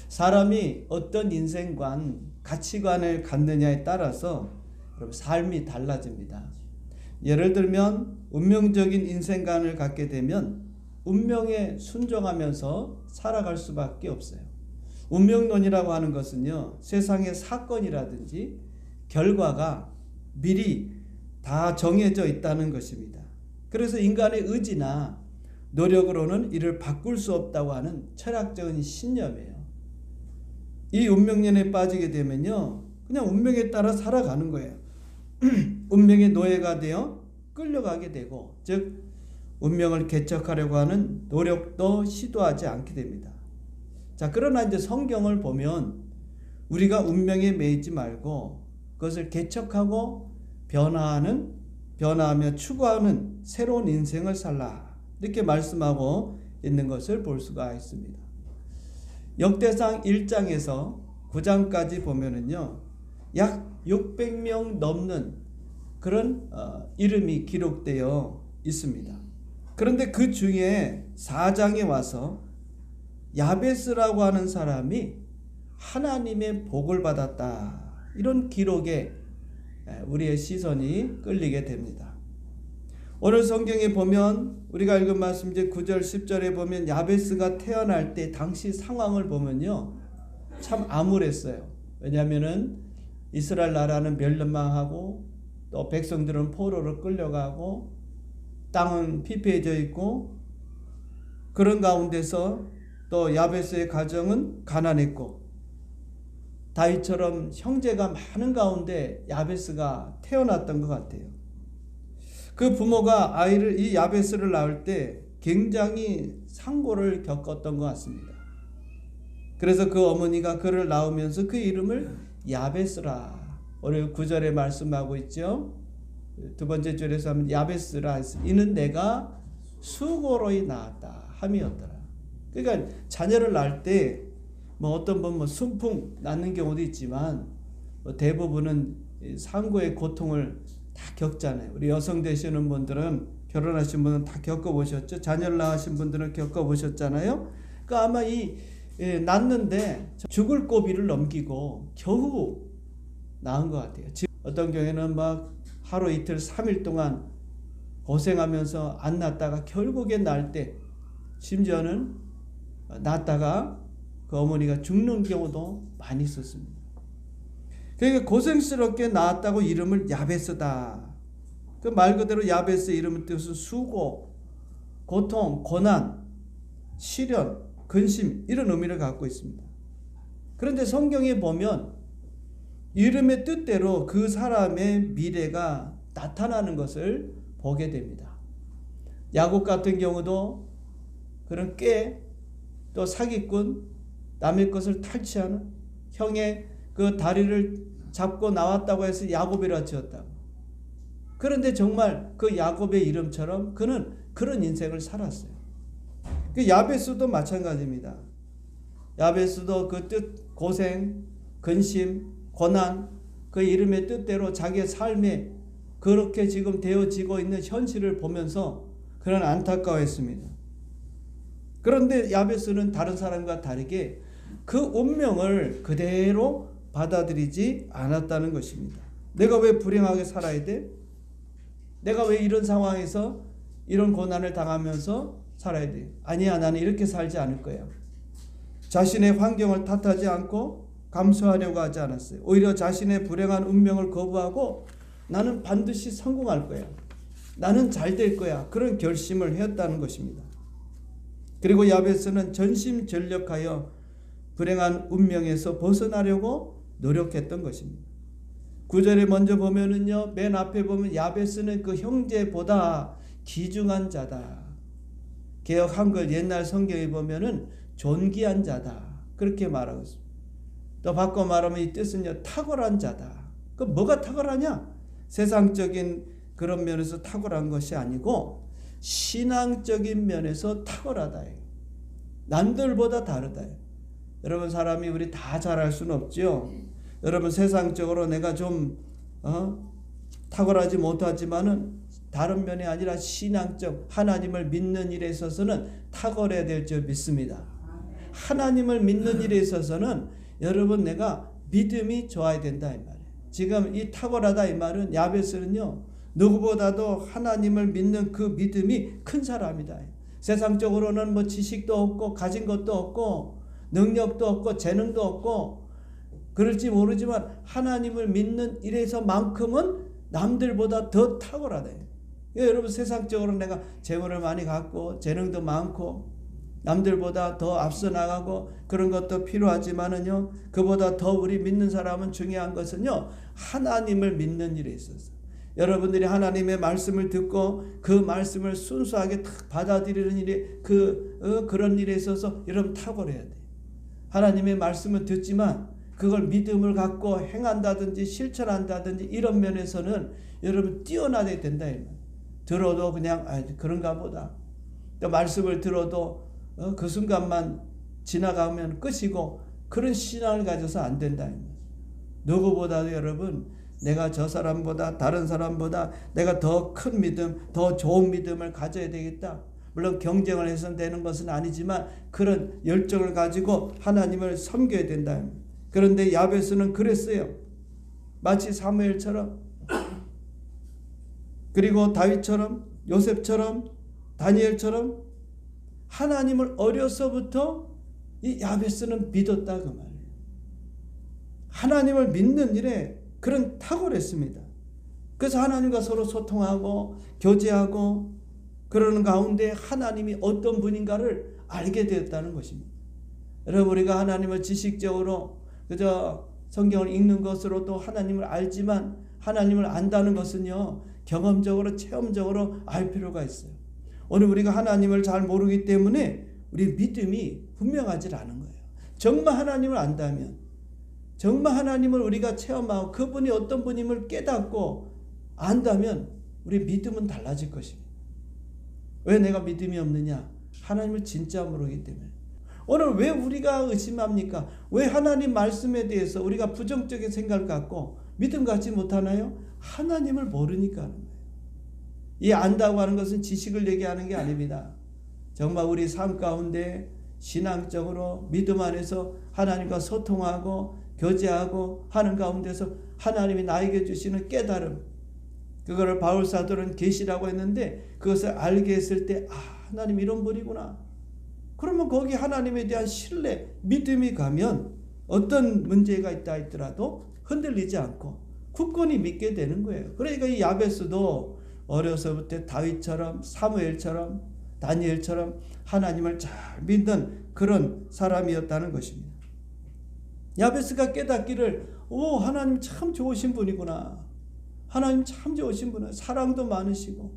사람이 어떤 인생관, 가치관을 갖느냐에 따라서 여러분 삶이 달라집니다. 예를 들면 운명적인 인생관을 갖게 되면 운명에 순종하면서 살아갈 수밖에 없어요. 운명론이라고 하는 것은요, 세상의 사건이라든지 결과가 미리 다 정해져 있다는 것입니다. 그래서 인간의 의지나 노력으로는 이를 바꿀 수 없다고 하는 철학적인 신념이에요. 이 운명론에 빠지게 되면요, 그냥 운명에 따라 살아가는 거예요. 운명의 노예가 되어 끌려가게 되고, 즉 운명을 개척하려고 하는 노력도 시도하지 않게 됩니다. 자, 그러나 이제 성경을 보면 우리가 운명에 매이지 말고 그것을 개척하고 변화하며 추구하는 새로운 인생을 살라, 이렇게 말씀하고 있는 것을 볼 수가 있습니다. 역대상 1장에서 9장까지 보면은요, 약 600명 넘는 그런 이름이 기록되어 있습니다. 그런데 그 중에 4장에 와서 야베스라고 하는 사람이 하나님의 복을 받았다, 이런 기록에 우리의 시선이 끌리게 됩니다. 오늘 성경에 보면 우리가 읽은 말씀 이제 9절 10절에 보면 야베스가 태어날 때 당시 상황을 보면요, 참 암울했어요. 왜냐하면은 이스라엘 나라는 멸망하고 또 백성들은 포로로 끌려가고 땅은 피폐해져 있고, 그런 가운데서 또 야베스의 가정은 가난했고, 다윗처럼 형제가 많은 가운데 야베스가 태어났던 것 같아요. 그 부모가 이 야베스를 낳을 때 굉장히 상고를 겪었던 것 같습니다. 그래서 그 어머니가 그를 낳으면서 그 이름을 야베스라, 오늘 9절에 말씀하고 있죠. 두 번째 줄에서 하면 야베스라, 이는 내가 수고로이 낳았다 함이었더라. 그러니까 자녀를 낳을 때 어떤 분 순풍 낳는 경우도 있지만 대부분은 상고의 고통을 다 겪잖아요. 우리 여성 되시는 분들은, 결혼하신 분은 다 겪어보셨죠. 자녀를 낳으신 분들은 겪어보셨잖아요. 그러니까 아마 낳는데 죽을 고비를 넘기고 겨우 낳은 것 같아요. 어떤 경우에는 막 하루 이틀 3일 동안 고생하면서 안 낳다가 결국에 낳을 때, 심지어는 낳다가 그 어머니가 죽는 경우도 많이 있었습니다. 그러니까 고생스럽게 낳았다고 이름을 야베스다. 그 말 그대로 야베스의 이름은 뜻은 수고, 고통, 고난, 시련, 근심, 이런 의미를 갖고 있습니다. 그런데 성경에 보면 이름의 뜻대로 그 사람의 미래가 나타나는 것을 보게 됩니다. 야곱 같은 경우도 그런 또 사기꾼, 남의 것을 탈취하는, 형의 그 다리를 잡고 나왔다고 해서 야곱이라 지었다고. 그런데 정말 그 야곱의 이름처럼 그는 그런 인생을 살았어요. 그 야베스도 마찬가지입니다. 야베스도 그 뜻, 고생, 근심, 고난, 그 이름의 뜻대로 자기의 삶에 그렇게 지금 되어지고 있는 현실을 보면서 그런 안타까워했습니다. 그런데 야베스는 다른 사람과 다르게 그 운명을 그대로 받아들이지 않았다는 것입니다. 내가 왜 불행하게 살아야 돼? 내가 왜 이런 상황에서 이런 고난을 당하면서 살아야 돼? 아니야, 나는 이렇게 살지 않을 거야. 자신의 환경을 탓하지 않고 감수하려고 하지 않았어요. 오히려 자신의 불행한 운명을 거부하고 나는 반드시 성공할 거야, 나는 잘 될 거야, 그런 결심을 했다는 것입니다. 그리고 야베스는 전심전력하여 불행한 운명에서 벗어나려고 노력했던 것입니다. 9절에 먼저 보면은요, 맨 앞에 보면 야베스는 그 형제보다 귀중한 자다. 개역 한글 옛날 성경에 보면은 존귀한 자다, 그렇게 말하고 있습니다. 또 바꿔 말하면 이 뜻은요, 탁월한 자다. 그 뭐가 탁월하냐? 세상적인 그런 면에서 탁월한 것이 아니고 신앙적인 면에서 탁월하다. 남들보다 다르다. 여러분, 사람이 우리 다 잘할 수는 없죠. 여러분, 세상적으로 내가 좀 탁월하지 못하지만은 다른 면이 아니라 신앙적, 하나님을 믿는 일에 있어서는 탁월해야 될 줄 믿습니다. 하나님을 믿는 일에 있어서는 여러분 내가 믿음이 좋아야 된다 이 말이에요. 지금 이 탁월하다 이 말은 야베스는요 누구보다도 하나님을 믿는 그 믿음이 큰 사람이다. 세상적으로는 뭐 지식도 없고 가진 것도 없고 능력도 없고 재능도 없고 그럴지 모르지만 하나님을 믿는 일에서만큼은 남들보다 더 탁월하다. 여러분 세상적으로 내가 재물을 많이 갖고 재능도 많고 남들보다 더 앞서 나가고 그런 것도 필요하지만은요 그보다 더 우리 믿는 사람은 중요한 것은요 하나님을 믿는 일에 있어서 여러분들이 하나님의 말씀을 듣고 그 말씀을 순수하게 딱 받아들이는 일에 그런 일에 있어서 여러분 탁월해야 돼요. 하나님의 말씀을 듣지만 그걸 믿음을 갖고 행한다든지 실천한다든지 이런 면에서는 여러분 뛰어나야 된다. 들어도 그냥 그런가 보다. 또 말씀을 들어도 그 순간만 지나가면 끝이고 그런 신앙을 가져서 안 된다. 누구보다도 여러분 내가 저 사람보다 다른 사람보다 내가 더 큰 믿음 더 좋은 믿음을 가져야 되겠다. 물론 경쟁을 해서 되는 것은 아니지만 그런 열정을 가지고 하나님을 섬겨야 된다. 그런데 야베스는 그랬어요. 마치 사무엘처럼 그리고 다윗처럼 요셉처럼 다니엘처럼 하나님을 어려서부터 이 야베스는 믿었다 그 말이에요. 하나님을 믿는 일에 그런 탁월했습니다. 그래서 하나님과 서로 소통하고 교제하고 그러는 가운데 하나님이 어떤 분인가를 알게 되었다는 것입니다. 여러분 우리가 하나님을 지식적으로 그저 성경을 읽는 것으로 또 하나님을 알지만 하나님을 안다는 것은요 경험적으로 체험적으로 알 필요가 있어요. 오늘 우리가 하나님을 잘 모르기 때문에 우리 믿음이 분명하지 않은 거예요. 정말 하나님을 안다면 정말 하나님을 우리가 체험하고 그분이 어떤 분임을 깨닫고 안다면 우리 믿음은 달라질 것입니다. 왜 내가 믿음이 없느냐? 하나님을 진짜 모르기 때문에. 오늘 왜 우리가 의심합니까? 왜 하나님 말씀에 대해서 우리가 부정적인 생각을 갖고 믿음 갖지 못하나요? 하나님을 모르니까 하는 거예요. 이 안다고 하는 것은 지식을 얘기하는 게 아닙니다. 정말 우리 삶 가운데 신앙적으로 믿음 안에서 하나님과 소통하고 교제하고 하는 가운데서 하나님이 나에게 주시는 깨달음 그거를 바울 사도는 계시라고 했는데 그것을 알게 했을 때 하나님 이런 분이구나. 그러면 거기 하나님에 대한 신뢰 믿음이 가면 어떤 문제가 있다 했더라도 흔들리지 않고 굳건히 믿게 되는 거예요. 그러니까 이 야베스도 어려서부터 다윗처럼 사무엘처럼 다니엘처럼 하나님을 잘 믿는 그런 사람이었다는 것입니다. 야베스가 깨닫기를 하나님 참 좋으신 분이구나. 하나님 참 좋으신 분은 사랑도 많으시고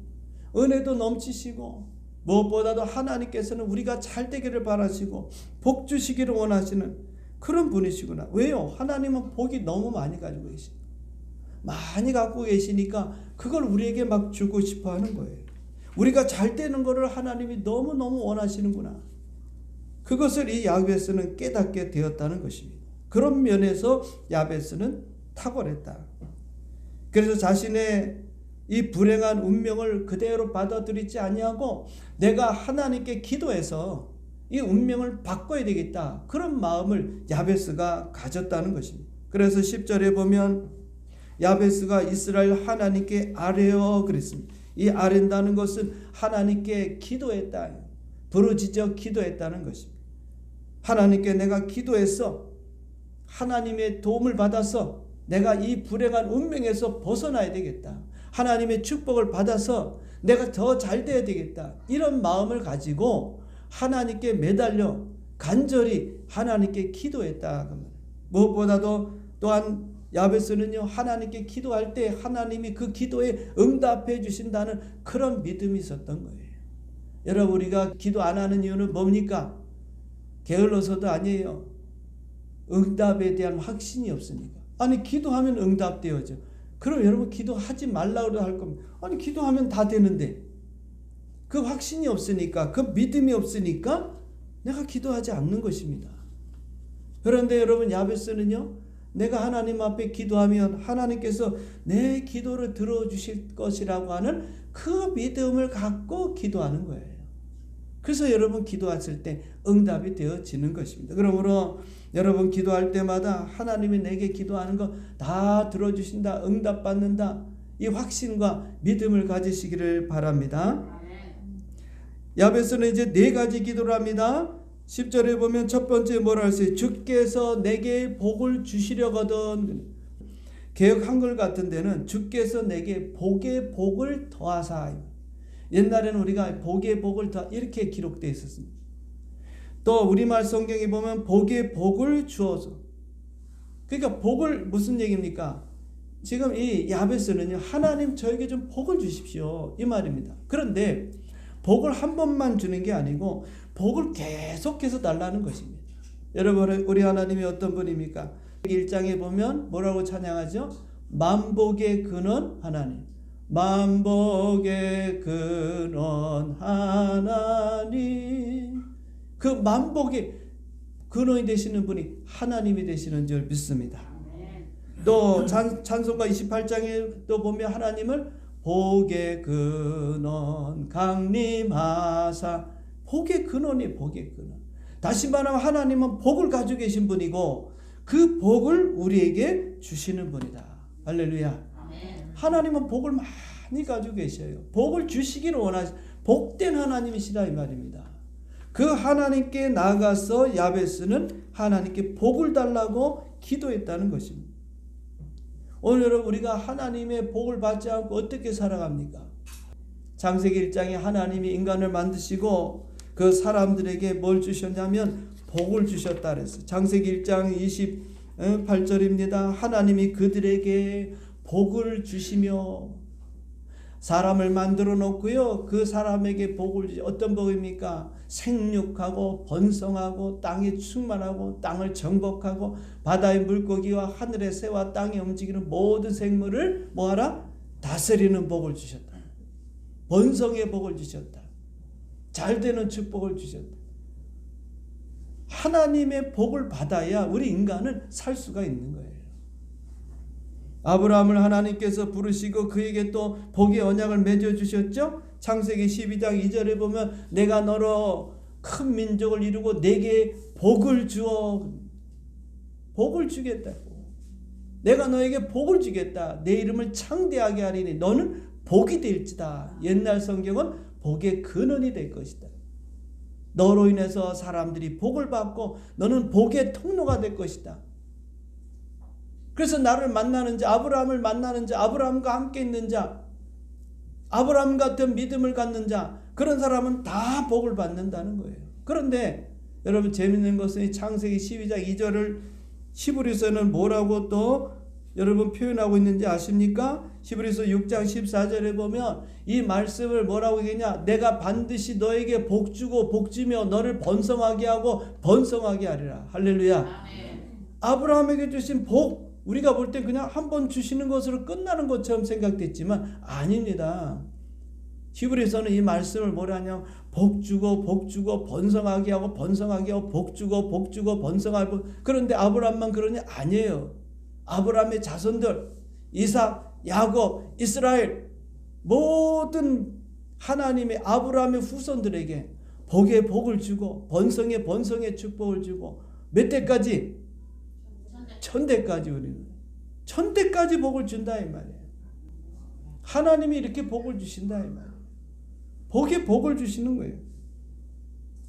은혜도 넘치시고 무엇보다도 하나님께서는 우리가 잘 되기를 바라시고 복 주시기를 원하시는 그런 분이시구나. 왜요? 하나님은 복이 너무 많이 가지고 계십니다. 많이 갖고 계시니까 그걸 우리에게 막 주고 싶어 하는 거예요. 우리가 잘 되는 것을 하나님이 너무너무 원하시는구나. 그것을 이 야베스는 깨닫게 되었다는 것입니다. 그런 면에서 야베스는 탁월했다. 그래서 자신의 이 불행한 운명을 그대로 받아들이지 아니하고 내가 하나님께 기도해서 이 운명을 바꿔야 되겠다. 그런 마음을 야베스가 가졌다는 것입니다. 그래서 10절에 보면 야베스가 이스라엘 하나님께 아뢰어 그랬습니다. 이 아뢰다는 것은 하나님께 기도했다. 부르짖어 기도했다는 것입니다. 하나님께 내가 기도해서 하나님의 도움을 받아서 내가 이 불행한 운명에서 벗어나야 되겠다. 하나님의 축복을 받아서 내가 더 잘 돼야 되겠다. 이런 마음을 가지고 하나님께 매달려 간절히 하나님께 기도했다. 무엇보다도 또한 야베스는요 하나님께 기도할 때 하나님이 그 기도에 응답해 주신다는 그런 믿음이 있었던 거예요. 여러분 우리가 기도 안 하는 이유는 뭡니까? 게을러서도 아니에요. 응답에 대한 확신이 없으니까. 아니 기도하면 응답되어져. 그럼 여러분 기도하지 말라고 할 겁니다. 아니 기도하면 다 되는데 그 확신이 없으니까 그 믿음이 없으니까 내가 기도하지 않는 것입니다. 그런데 여러분 야베스는요 내가 하나님 앞에 기도하면 하나님께서 내 기도를 들어주실 것이라고 하는 그 믿음을 갖고 기도하는 거예요. 그래서 여러분 기도하실 때 응답이 되어지는 것입니다. 그러므로 여러분 기도할 때마다 하나님이 내게 기도하는 거 다 들어주신다, 응답받는다, 이 확신과 믿음을 가지시기를 바랍니다. 야베스는 이제 4가지 기도를 합니다. 10절에 보면 첫 번째 뭐라 했어요? 주께서 내게 복을 주시려거든. 개역 한글 같은 데는 주께서 내게 복의 복을 더하사. 옛날에는 우리가 복의 복을 더 이렇게 기록되어 있었습니다. 또 우리말 성경에 보면 복의 복을 주어서. 그러니까 복을 무슨 얘기입니까? 지금 이 야베스는요, 하나님 저에게 좀 복을 주십시오, 이 말입니다. 그런데 복을 한 번만 주는 게 아니고 복을 계속해서 달라는 것입니다. 여러분, 우리 하나님이 어떤 분입니까? 1장에 보면 뭐라고 찬양하죠? 만복의 근원 하나님, 만복의 근원 하나님. 그 만복의 근원이 되시는 분이 하나님이 되시는 줄 믿습니다. 또 찬송가 28장에 또 보면 하나님을 복의 근원 강림하사. 복의 근원이 복의 근원. 다시 말하면 하나님은 복을 가지고 계신 분이고 그 복을 우리에게 주시는 분이다. 할렐루야. 하나님은 복을 많이 가지고 계셔요. 복을 주시기를 원하시, 복된 하나님이시다, 이 말입니다. 그 하나님께 나가서 야베스는 하나님께 복을 달라고 기도했다는 것입니다. 오늘 여러분, 우리가 하나님의 복을 받지 않고 어떻게 살아갑니까? 창세기 1장에 하나님이 인간을 만드시고 그 사람들에게 뭘 주셨냐면 복을 주셨다 그랬어요. 창세기 1장 28절입니다. 하나님이 그들에게 복을 주시며 사람을 만들어 놓고요, 그 사람에게 복을 주시. 어떤 복입니까? 생육하고 번성하고 땅에 충만하고 땅을 정복하고 바다의 물고기와 하늘의 새와 땅에 움직이는 모든 생물을 뭐하라? 다스리는 복을 주셨다. 번성의 복을 주셨다. 잘되는 축복을 주셨다. 하나님의 복을 받아야 우리 인간은 살 수가 있는 거예요. 아브라함을 하나님께서 부르시고 그에게 또 복의 언약을 맺어 주셨죠. 창세기 12장 2절에 보면 내가 너로 큰 민족을 이루고 내게 복을 주어. 복을 주겠다고. 내가 너에게 복을 주겠다. 내 이름을 창대하게 하리니 너는 복이 될지다. 옛날 성경은 복의 근원이 될 것이다. 너로 인해서 사람들이 복을 받고 너는 복의 통로가 될 것이다. 그래서 나를 만나는 자, 아브라함을 만나는 자, 아브라함과 함께 있는 자, 아브라함 같은 믿음을 갖는 자, 그런 사람은 다 복을 받는다는 거예요. 그런데 여러분, 재밌는 것은 창세기 12장 2절을 히브리서는 뭐라고 또 여러분 표현하고 있는지 아십니까? 히브리서 6장 14절에 보면 이 말씀을 뭐라고 얘기하냐? 내가 반드시 너에게 복 주고 복 주며 너를 번성하게 하고 번성하게 하리라. 할렐루야. 아멘. 아브라함에게 주신 복, 우리가 볼 때 그냥 한 번 주시는 것으로 끝나는 것처럼 생각됐지만 아닙니다. 히브리서는 이 말씀을 뭐라냐? 복 주고 복 주고 번성하게 하고 번성하게 하고 복 주고 복 주고 번성하고. 그런데 아브라함만 그러냐? 아니에요. 아브라함의 자손들 이삭, 야곱, 이스라엘 모든 하나님의 아브라함의 후손들에게 복의 복을 주고 번성의 번성의 축복을 주고 몇 대까지? 천대까지. 우리는 천대까지 복을 준다 이 말이에요. 하나님이 이렇게 복을 주신다 이 말이에요. 복의 복을 주시는 거예요.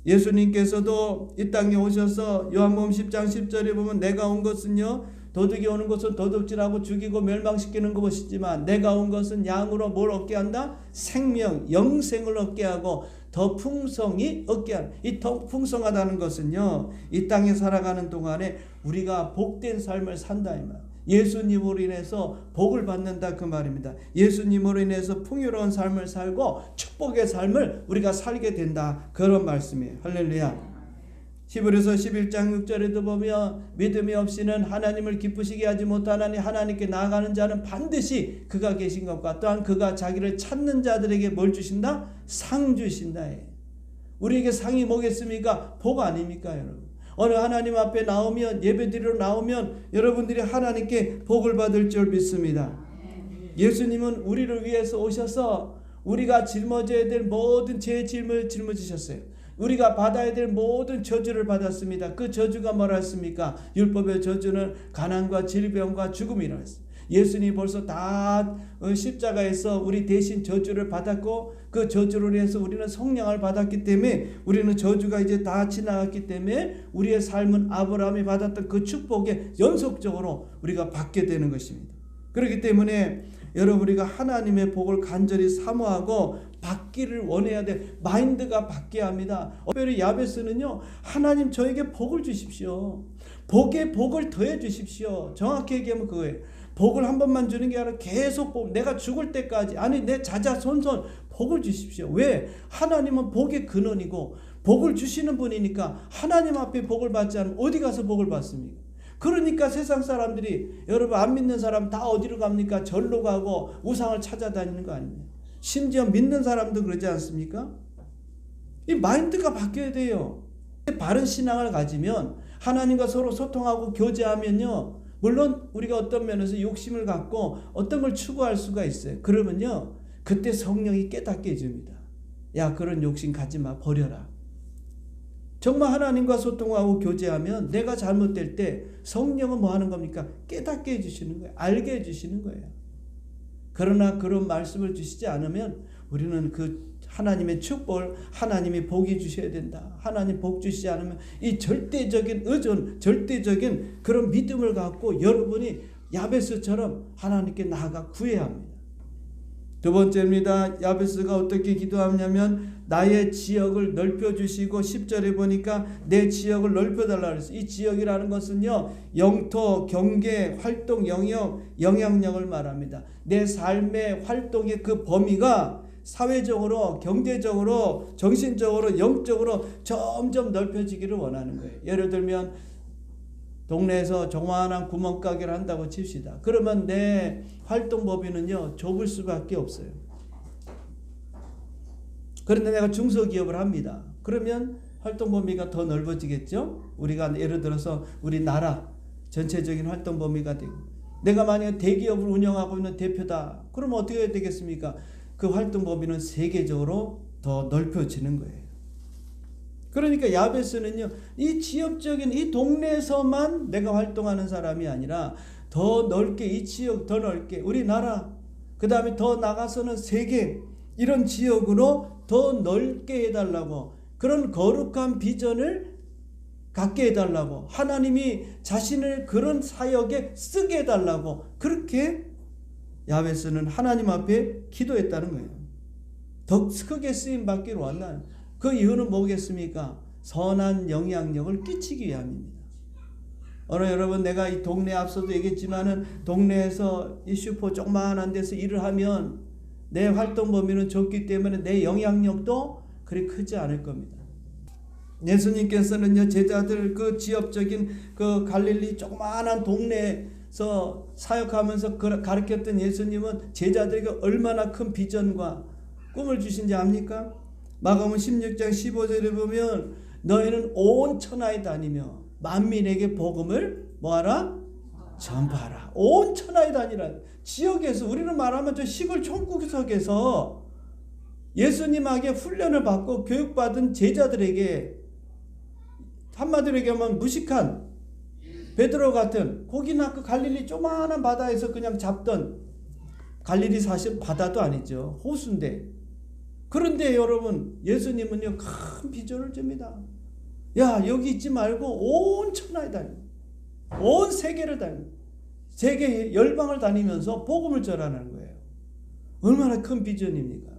예수님께서도 이 땅에 오셔서 요한복음 10장 10절에 보면 내가 온 것은요, 도둑이 오는 것은 도둑질하고 죽이고 멸망시키는 것이지만 내가 온 것은 양으로 뭘 얻게 한다? 생명, 영생을 얻게 하고 더 풍성히 얻게 하는. 이 더 풍성하다는 것은요, 이 땅에 살아가는 동안에 우리가 복된 삶을 산다 이 말. 예수님으로 인해서 복을 받는다 그 말입니다. 예수님으로 인해서 풍요로운 삶을 살고 축복의 삶을 우리가 살게 된다 그런 말씀이에요. 할렐루야. 히브리서 11장 6절에도 보면 믿음이 없이는 하나님을 기쁘시게 하지 못하나니 하나님께 나아가는 자는 반드시 그가 계신 것과 또한 그가 자기를 찾는 자들에게 뭘 주신다? 상 주신다. 우리에게 상이 뭐겠습니까? 복 아닙니까 여러분? 어느 하나님 앞에 나오면, 예배드리러 나오면 여러분들이 하나님께 복을 받을 줄 믿습니다. 예수님은 우리를 위해서 오셔서 우리가 짊어져야 될 모든 죄의 짐을 짊어지셨어요. 우리가 받아야 될 모든 저주를 받았습니다. 그 저주가 뭐라 했습니까? 율법의 저주는 가난과 질병과 죽음이라 했습니다. 예수님이 벌써 다 십자가에서 우리 대신 저주를 받았고 그 저주로 인해서 우리는 성령을 받았기 때문에 우리는 저주가 이제 다 지나갔기 때문에 우리의 삶은 아브라함이 받았던 그 축복에 연속적으로 우리가 받게 되는 것입니다. 그렇기 때문에 여러분 우리가 하나님의 복을 간절히 사모하고 받기를 원해야 돼. 마인드가 바뀌어야 합니다. 특별히 야베스는요, 하나님 저에게 복을 주십시오. 복에 복을 더해 주십시오. 정확히 얘기하면 그거예요. 복을 한 번만 주는 게 아니라 계속 복, 내가 죽을 때까지, 아니 내 자자손손 복을 주십시오. 왜? 하나님은 복의 근원이고 복을 주시는 분이니까 하나님 앞에 복을 받지 않으면 어디 가서 복을 받습니까? 그러니까 세상 사람들이, 여러분 안 믿는 사람 다 어디로 갑니까? 절로 가고 우상을 찾아다니는 거 아닙니까? 심지어 믿는 사람도 그러지 않습니까? 이 마인드가 바뀌어야 돼요. 바른 신앙을 가지면 하나님과 서로 소통하고 교제하면요, 물론 우리가 어떤 면에서 욕심을 갖고 어떤 걸 추구할 수가 있어요. 그러면요, 그때 성령이 깨닫게 해줍니다. 야, 그런 욕심 가지 마, 버려라. 정말 하나님과 소통하고 교제하면 내가 잘못될 때 성령은 뭐 하는 겁니까? 깨닫게 해주시는 거예요. 알게 해주시는 거예요. 그러나 그런 말씀을 주시지 않으면 우리는 그 하나님의 축복을, 하나님이 복이 주셔야 된다. 하나님 복 주시지 않으면 이 절대적인 의존, 절대적인 그런 믿음을 갖고 여러분이 야베스처럼 하나님께 나아가 구해야 합니다. 두 번째입니다. 야베스가 어떻게 기도하냐면 나의 지역을 넓혀주시고 10절에 보니까 내 지역을 넓혀달라 그랬어요. 이 지역이라는 것은요, 영토, 경계, 활동, 영역, 영향력을 말합니다. 내 삶의 활동의 그 범위가 사회적으로, 경제적으로, 정신적으로, 영적으로 점점 넓혀지기를 원하는 거예요. 예를 들면 동네에서 조그마한 구멍가게를 한다고 칩시다. 그러면 내 활동 범위는요, 좁을 수밖에 없어요. 그런데 내가 중소기업을 합니다. 그러면 활동 범위가 더 넓어지겠죠? 우리가 예를 들어서 우리나라 전체적인 활동 범위가 되고, 내가 만약에 대기업을 운영하고 있는 대표다. 그러면 어떻게 해야 되겠습니까? 그 활동 범위는 세계적으로 더 넓혀지는 거예요. 그러니까 야베스는요, 이 지역적인 이 동네에서만 내가 활동하는 사람이 아니라 더 넓게, 이 지역 더 넓게, 우리나라, 그 다음에 더 나가서는 세계, 이런 지역으로 더 넓게 해달라고, 그런 거룩한 비전을 갖게 해달라고, 하나님이 자신을 그런 사역에 쓰게 해달라고, 그렇게 야베스는 하나님 앞에 기도했다는 거예요. 더 크게 쓰임 받기를 원하는. 그 이유는 뭐겠습니까? 선한 영향력을 끼치기 위함입니다. 오늘 여러분, 내가 이 동네 앞서도 얘기했지만은 동네에서 이 슈퍼 조그마한 데서 일을 하면 내 활동 범위는 좁기 때문에 내 영향력도 그리 크지 않을 겁니다. 예수님께서는요, 제자들 그 지역적인 그 갈릴리 조그마한 동네에서 사역하면서 가르쳤던 예수님은 제자들에게 얼마나 큰 비전과 꿈을 주신지 압니까? 마가복음 16장 15절에 보면 너희는 온 천하에 다니며 만민에게 복음을 뭐하라? 전파하라. 온 천하에 다니라. 지역에서, 우리는 말하면 저 시골 총구석에서 예수님에게 훈련을 받고 교육받은 제자들에게, 한마디로 얘기하면 무식한 베드로 같은, 거기나 그 갈릴리 조그마한 바다에서 그냥 잡던, 갈릴리 사실 바다도 아니죠, 호수인데, 그런데 여러분 예수님은요 큰 비전을 줍니다. 야, 여기 있지 말고 온 천하에 다니, 온 세계를 다니, 세계 열방을 다니면서 복음을 전하는 거예요. 얼마나 큰 비전입니까?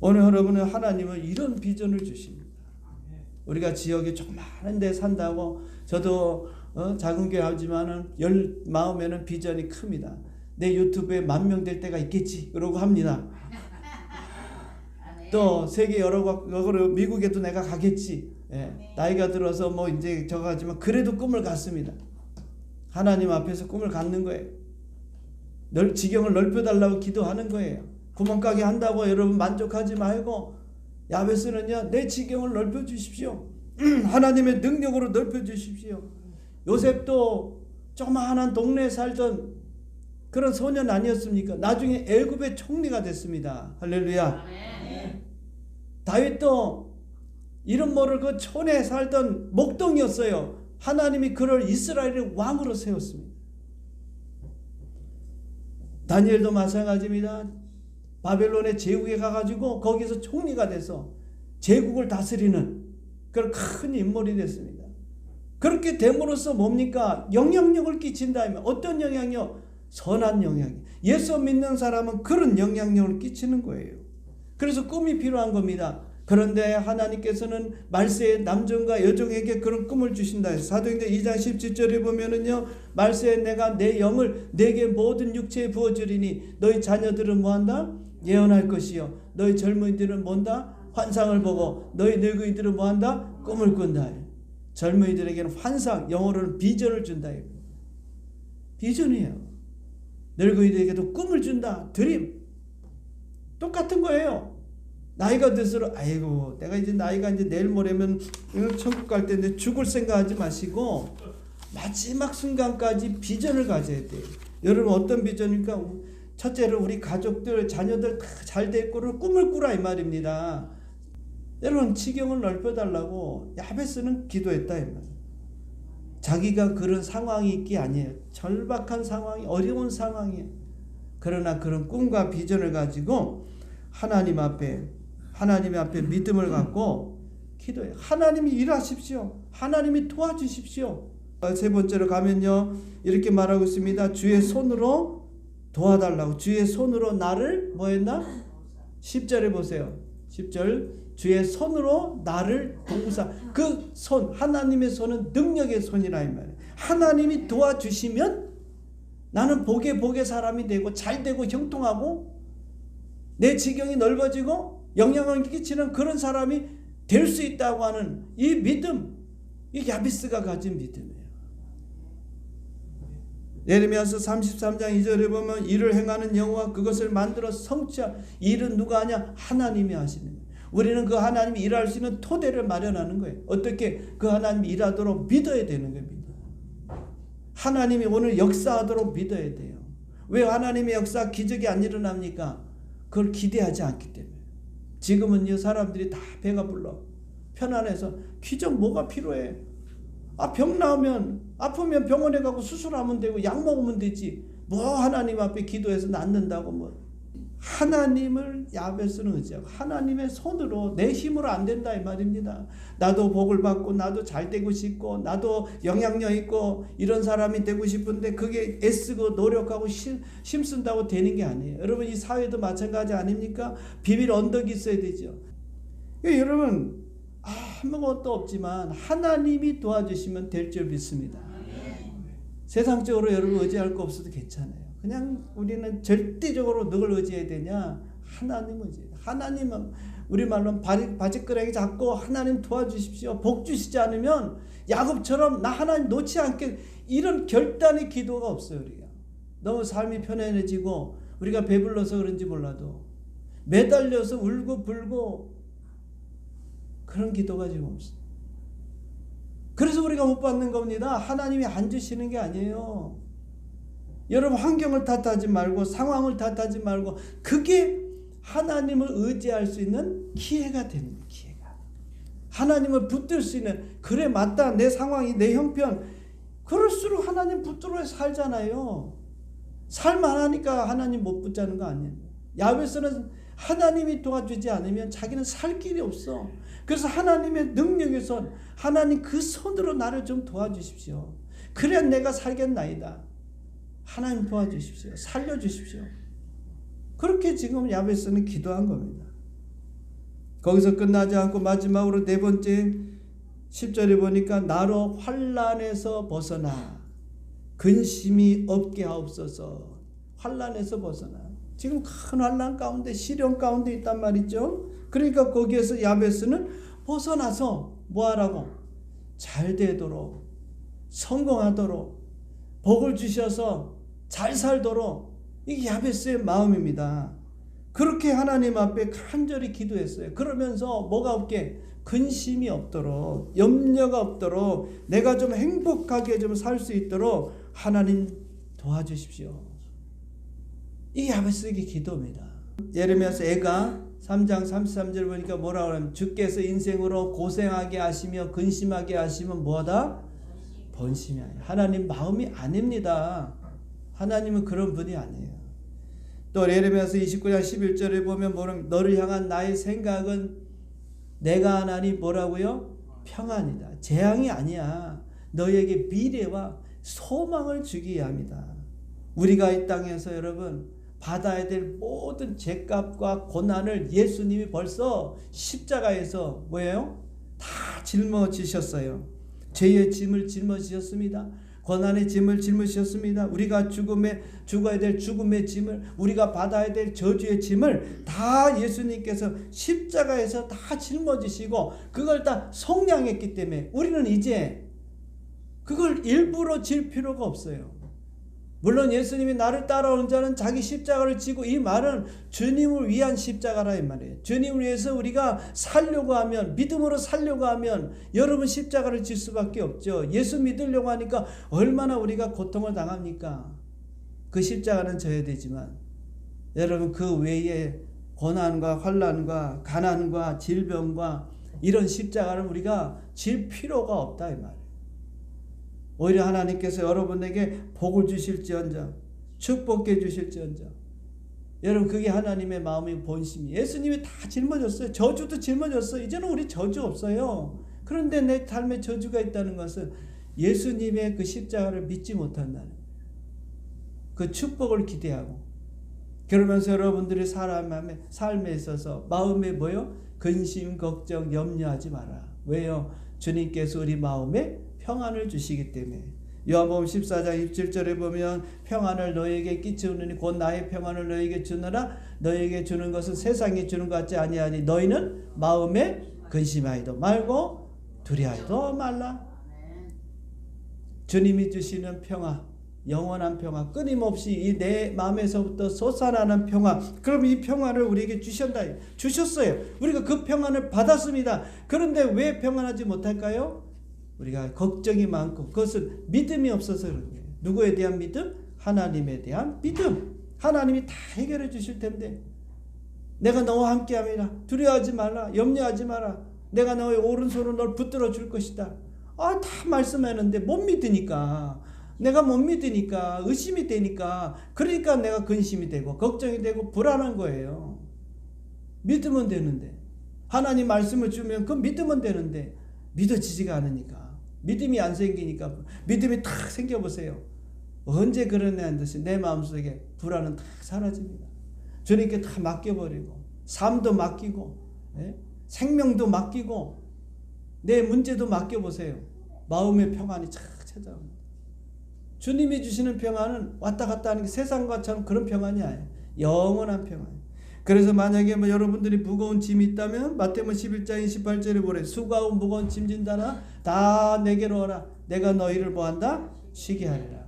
오늘 여러분은 하나님은 이런 비전을 주십니다. 우리가 지역에 조그마한 데 산다고, 저도 작은 교회 하지만은 마음에는 비전이 큽니다. 내 유튜브에 10,000명 될 때가 있겠지, 그러고 합니다. 또 세계 여러 곳으로, 미국에도 내가 가겠지. 예, 나이가 들어서 뭐 이제 저거 하지만 그래도 꿈을 갖습니다. 하나님 앞에서 꿈을 갖는 거예요. 지경을 넓혀달라고 기도하는 거예요. 구멍가게 한다고 여러분 만족하지 말고, 야베스는요, 내 지경을 넓혀주십시오. 하나님의 능력으로 넓혀주십시오. 요셉도 조그마한 동네에 살던 그런 소년 아니었습니까? 나중에 애굽의 총리가 됐습니다. 할렐루야. 다윗도 이름 모를 그 촌에 살던 목동이었어요. 하나님이 그를 이스라엘의 왕으로 세웠습니다. 다니엘도 마찬가지입니다. 바벨론의 제국에 가가지고 거기서 총리가 돼서 제국을 다스리는 그런 큰 인물이 됐습니다. 그렇게 됨으로써 뭡니까? 영향력을 끼친다 하면 어떤 영향력? 선한 영향력. 예수 믿는 사람은 그런 영향력을 끼치는 거예요. 그래서 꿈이 필요한 겁니다. 그런데 하나님께서는 말세의 남종과 여종에게 그런 꿈을 주신다 해서 사도행전 2장 17절에 보면은요, 말세에 내가 내 영을 내게 모든 육체에 부어주리니 너희 자녀들은 뭐한다? 예언할 것이요 너희 젊은이들은 뭔다? 환상을 보고 너희 늙은이들은 뭐한다? 꿈을 꾼다. 젊은이들에게는 환상, 영어로는 비전을 준다. 비전이에요. 늙은이들에게도 꿈을 준다. 드림. 똑같은 거예요. 나이가 들수록 아이고 내가 이제 나이가 이제 내일 모레면 천국 갈 텐데 죽을 생각하지 마시고 마지막 순간까지 비전을 가져야 돼요. 여러분 어떤 비전입니까? 첫째로 우리 가족들 자녀들 다 잘 될 거를 꿈을 꾸라 이 말입니다. 여러분 지경을 넓혀달라고 야베스는 기도했다 이 말. 자기가 그런 상황이 있기 아니에요. 절박한 상황이 어려운 상황이에요. 그러나 그런 꿈과 비전을 가지고 하나님 앞에 믿음을 갖고 기도해요. 하나님이 일하십시오. 하나님이 도와주십시오. 세 번째로 가면요. 이렇게 말하고 있습니다. 주의 손으로 도와달라고. 주의 손으로 나를 뭐 했나? 10절에 보세요. 10절. 주의 손으로 나를 동사. 그 손, 하나님의 손은 능력의 손이라 이 말이에요. 하나님이 도와주시면 나는 복의 사람이 되고 잘 되고 형통하고 내 지경이 넓어지고 영향을 끼치는 그런 사람이 될 수 있다고 하는 이 믿음, 이 야비스가 가진 믿음이에요. 예레미야서 33장 2절에 보면 일을 행하는 여호와 그것을 만들어 성취할 일은 누가 하냐? 하나님이 하시는 거예요. 우리는 그 하나님이 일할 수 있는 토대를 마련하는 거예요. 어떻게 그 하나님이 일하도록 믿어야 되는 거예요. 하나님이 오늘 역사하도록 믿어야 돼요. 왜 하나님의 역사 기적이 안 일어납니까? 그걸 기대하지 않기 때문에. 지금은요 사람들이 다 배가 불러 편안해서 기적 뭐가 필요해? 병 나오면 아프면 병원에 가고 수술하면 되고 약 먹으면 되지. 뭐 하나님 앞에 기도해서 낫는다고 뭐. 하나님을 야베스는 의지하고 하나님의 손으로 내 힘으로 안 된다 이 말입니다. 나도 복을 받고 나도 잘 되고 싶고 나도 영향력 있고 이런 사람이 되고 싶은데 그게 애쓰고 노력하고 힘쓴다고 되는 게 아니에요. 여러분 이 사회도 마찬가지 아닙니까? 비빌 언덕이 있어야 되죠. 여러분 아무것도 없지만 하나님이 도와주시면 될 줄 믿습니다. 세상적으로 여러분 의지할 거 없어도 괜찮아요. 그냥 우리는 절대적으로 누굴 의지해야 되냐? 하나님 의지해야 돼. 하나님은 우리말로 바지끄레기 잡고 하나님 도와주십시오. 복 주시지 않으면 야곱처럼 나 하나님 놓지 않게 이런 결단의 기도가 없어요. 우리가 너무 삶이 편안해지고 우리가 배불러서 그런지 몰라도 매달려서 울고 불고 그런 기도가 지금 없어요. 그래서 우리가 못 받는 겁니다. 하나님이 안 주시는 게 아니에요. 여러분 환경을 탓하지 말고 상황을 탓하지 말고 그게 하나님을 의지할 수 있는 기회가 되는 거예요. 기회가. 하나님을 붙들 수 있는 그래 맞다 내 상황이 내 형편 그럴수록 하나님 붙들어 살잖아요. 살만하니까 하나님 못 붙자는 거 아니에요. 야베스는 하나님이 도와주지 않으면 자기는 살 길이 없어. 그래서 하나님의 능력에서 하나님 그 손으로 나를 좀 도와주십시오. 그래야 내가 살겠나이다. 하나님 도와주십시오. 살려주십시오. 그렇게 지금 야베스는 기도한 겁니다. 거기서 끝나지 않고 마지막으로 네 번째 10절에 보니까 나로 환난에서 벗어나 근심이 없게 하옵소서. 환난에서 벗어나. 지금 큰 환난 가운데 시련 가운데 있단 말이죠. 그러니까 거기에서 야베스는 벗어나서 뭐하라고? 잘 되도록 성공하도록 복을 주셔서 잘 살도록 이게 야베스의 마음입니다. 그렇게 하나님 앞에 간절히 기도했어요. 그러면서 뭐가 없게? 근심이 없도록 염려가 없도록 내가 좀 행복하게 좀 살 수 있도록 하나님 도와주십시오. 이게 야베스의 기도입니다. 예레미야서 애가 3장 33절 보니까 뭐라고 하냐면 주께서 인생으로 고생하게 하시며 근심하게 하시면 뭐하다? 번심이 아니에요. 하나님 마음이 아닙니다. 하나님은 그런 분이 아니에요. 또 예레미야서 29장 11절에 보면 뭐라면 너를 향한 나의 생각은 내가 하나니 뭐라고요? 평안이다. 재앙이 아니야. 너에게 미래와 소망을 주기 위함이다. 우리가 이 땅에서 여러분 받아야 될 모든 죄값과 고난을 예수님이 벌써 십자가에서 뭐예요? 다 짊어지셨어요. 죄의 짐을 짊어지셨습니다. 고난의 짐을 짊어지셨습니다. 우리가 죽어야 될 죽음의 짐을, 우리가 받아야 될 저주의 짐을 다 예수님께서 십자가에서 다 짊어지시고 그걸 다 속량했기 때문에 우리는 이제 그걸 일부러 질 필요가 없어요. 물론 예수님이 나를 따라오는 자는 자기 십자가를 지고, 이 말은 주님을 위한 십자가라 이 말이에요. 주님을 위해서 우리가 살려고 하면, 믿음으로 살려고 하면 여러분 십자가를 질 수밖에 없죠. 예수 믿으려고 하니까 얼마나 우리가 고통을 당합니까? 그 십자가는 져야 되지만 여러분 그 외에 고난과 환난과 가난과 질병과 이런 십자가를 우리가 질 필요가 없다 이 말이에요. 오히려 하나님께서 여러분에게 복을 주실지언정, 축복해 주실지언정. 여러분 그게 하나님의 마음의 본심이. 예수님이 다 짊어졌어요. 저주도 짊어졌어요. 이제는 우리 저주 없어요. 그런데 내 삶에 저주가 있다는 것은 예수님의 그 십자가를 믿지 못한다는 거예요. 그 축복을 기대하고 그러면서 여러분들의 삶에 있어서 마음에 뭐요? 근심, 걱정, 염려하지 마라. 왜요? 주님께서 우리 마음에 평안을 주시기 때문에. 요한복음 14장 27절에 보면 평안을 너에게 끼치우느니 곧 나의 평안을 너에게 주느라. 너에게 주는 것은 세상이 주는 것 같지 아니하니 너희는 마음에 근심하지도 말고 두려워하지도 말라. 주님이 주시는 평화, 영원한 평화, 끊임없이 이 내 마음에서부터 솟아나는 평화. 그럼 이 평화를 우리에게 주셨어요. 우리가 그 평안을 받았습니다. 그런데 왜 평안하지 못할까요? 우리가 걱정이 많고 그것은 믿음이 없어서 그런 거예요. 누구에 대한 믿음? 하나님에 대한 믿음. 하나님이 다 해결해 주실 텐데 내가 너와 함께함이라. 두려워하지 말라. 염려하지 마라. 내가 너의 오른손으로 널 붙들어 줄 것이다. 다 말씀하는데 못 믿으니까, 내가 못 믿으니까 의심이 되니까, 그러니까 내가 근심이 되고 걱정이 되고 불안한 거예요. 믿으면 되는데, 하나님 말씀을 주면 그 믿으면 되는데 믿어지지가 않으니까, 믿음이 안 생기니까. 믿음이 탁 생겨보세요. 언제 그러냐는 듯이 내 마음속에 불안은 탁 사라집니다. 주님께 다 맡겨버리고 삶도 맡기고 생명도 맡기고 내 문제도 맡겨보세요. 마음의 평안이 착 찾아옵니다. 주님이 주시는 평안은 왔다 갔다 하는 게 세상과처럼 그런 평안이 아니에요. 영원한 평안이에요. 그래서 만약에 여러분들이 무거운 짐이 있다면 마태복음 11장 28절에 보래. 수고하고 무거운 짐 진다나 다 내게로 오라. 내가 너희를 뭐한다? 쉬게 하리라.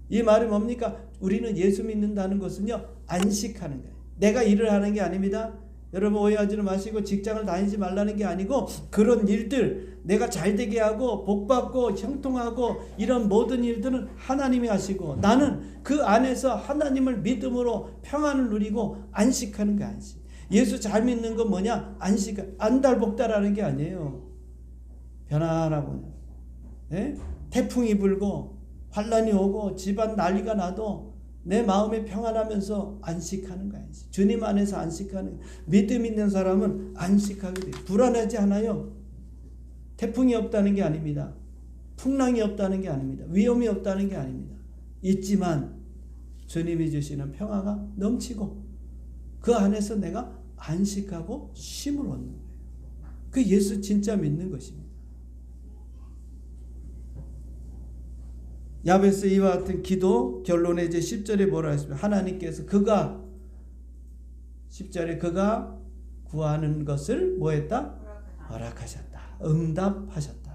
이 말이 뭡니까? 우리는 예수 믿는다는 것은요, 안식하는 거예요. 내가 일을 하는 게 아닙니다. 여러분 오해하지 마시고 직장을 다니지 말라는 게 아니고, 그런 일들 내가 잘되게 하고 복받고 형통하고 이런 모든 일들은 하나님이 하시고 나는 그 안에서 하나님을 믿음으로 평안을 누리고 안식하는 게 안식. 예수 잘 믿는 건 뭐냐? 안식, 안달복달하는 게 아니에요. 편안하고 태풍이 불고 환난이 오고 집안 난리가 나도 내 마음에 평안하면서 안식하는 거야. 주님 안에서 안식하는 거야. 믿음 있는 사람은 안식하게 돼요. 불안하지 않아요. 태풍이 없다는 게 아닙니다. 풍랑이 없다는 게 아닙니다. 위험이 없다는 게 아닙니다. 있지만 주님이 주시는 평화가 넘치고 그 안에서 내가 안식하고 쉼을 얻는 거예요. 그 예수 진짜 믿는 것입니다. 야베스 이와 같은 기도 결론에 이제 10절에 뭐라 했습니까? 하나님께서 그가 10절에 그가 구하는 것을 뭐 했다? 허락하셨다. 응답하셨다.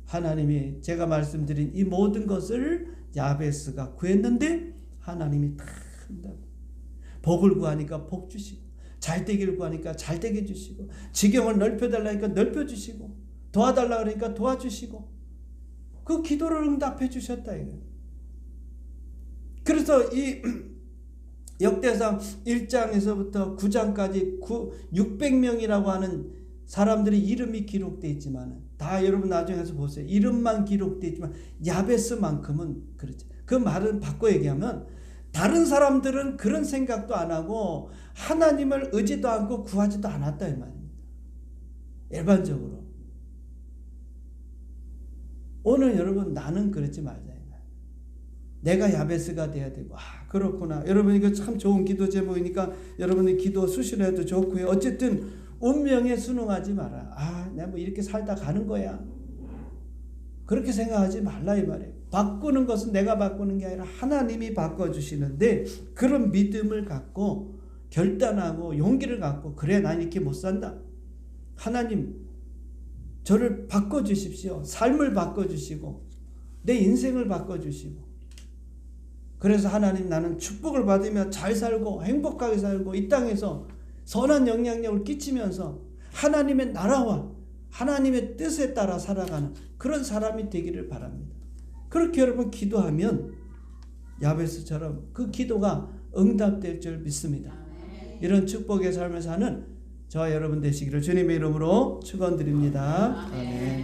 하나님이 제가 말씀드린 이 모든 것을 야베스가 구했는데 하나님이 다 응답. 복을 구하니까 복 주시고, 잘되기를 구하니까 잘되게 주시고, 지경을 넓혀달라니까 넓혀주시고, 도와달라 그러니까 도와주시고, 그 기도를 응답해 주셨다 이거예요. 그래서 이 역대상 1장에서부터 9장까지 600명이라고 하는 사람들의 이름이 기록되어 있지만 다 여러분 나중에 가서 보세요. 이름만 기록되어 있지만 야베스만큼은 그렇죠. 그 말은 바꿔 얘기하면 다른 사람들은 그런 생각도 안 하고 하나님을 의지도 않고 구하지도 않았다 이 말입니다. 일반적으로. 오늘 여러분 나는 그러지 말자. 내가 야베스가 돼야 되고 그렇구나. 여러분 이거 참 좋은 기도 제목이니까 여러분이 기도 수신해도 좋고요. 어쨌든 운명에 순응하지 마라. 내가 뭐 이렇게 살다 가는 거야. 그렇게 생각하지 말라 이 말이에요. 바꾸는 것은 내가 바꾸는 게 아니라 하나님이 바꿔주시는데 그런 믿음을 갖고 결단하고 용기를 갖고 그래 난 이렇게 못 산다. 하나님 저를 바꿔주십시오. 삶을 바꿔주시고 내 인생을 바꿔주시고 그래서 하나님 나는 축복을 받으며 잘 살고 행복하게 살고 이 땅에서 선한 영향력을 끼치면서 하나님의 나라와 하나님의 뜻에 따라 살아가는 그런 사람이 되기를 바랍니다. 그렇게 여러분 기도하면 야베스처럼 그 기도가 응답될 줄 믿습니다. 이런 축복의 삶을 사는 저와 여러분 되시기를 주님의 이름으로 축원드립니다. 아멘.